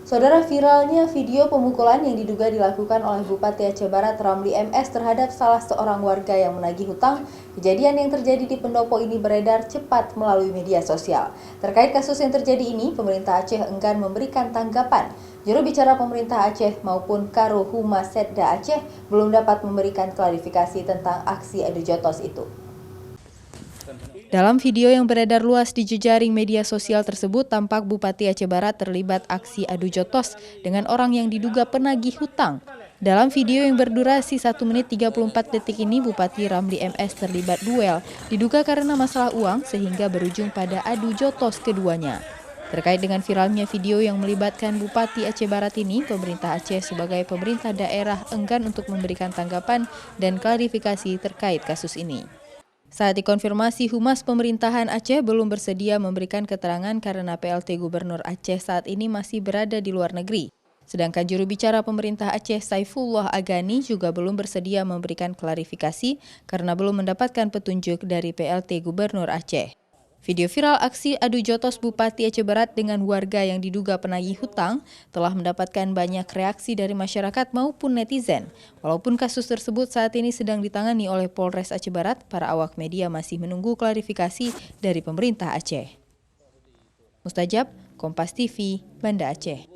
Saudara, viralnya video pemukulan yang diduga dilakukan oleh Bupati Aceh Barat Ramli MS terhadap salah seorang warga yang menagih hutang. Kejadian yang terjadi di pendopo ini beredar cepat melalui media sosial. Terkait kasus yang terjadi ini, pemerintah Aceh enggan memberikan tanggapan. Juru bicara pemerintah Aceh maupun Karo Humas Setda Aceh belum dapat memberikan klarifikasi tentang aksi adu jotos itu. Dalam video yang beredar luas di jejaring media sosial tersebut, tampak Bupati Aceh Barat terlibat aksi adu jotos dengan orang yang diduga penagih hutang. Dalam video yang berdurasi 1 menit 34 detik ini, Bupati Ramli MS terlibat duel, diduga karena masalah uang sehingga berujung pada adu jotos keduanya. Terkait dengan viralnya video yang melibatkan Bupati Aceh Barat ini, pemerintah Aceh sebagai pemerintah daerah enggan untuk memberikan tanggapan dan klarifikasi terkait kasus ini. Saat dikonfirmasi, Humas Pemerintahan Aceh belum bersedia memberikan keterangan karena PLT Gubernur Aceh saat ini masih berada di luar negeri. Sedangkan juru bicara pemerintah Aceh Saifullah Agani juga belum bersedia memberikan klarifikasi karena belum mendapatkan petunjuk dari PLT Gubernur Aceh. Video viral aksi adu jotos Bupati Aceh Barat dengan warga yang diduga penagih hutang telah mendapatkan banyak reaksi dari masyarakat maupun netizen. Walaupun kasus tersebut saat ini sedang ditangani oleh Polres Aceh Barat, para awak media masih menunggu klarifikasi dari pemerintah Aceh. Mustajab, Kompas TV, Banda Aceh.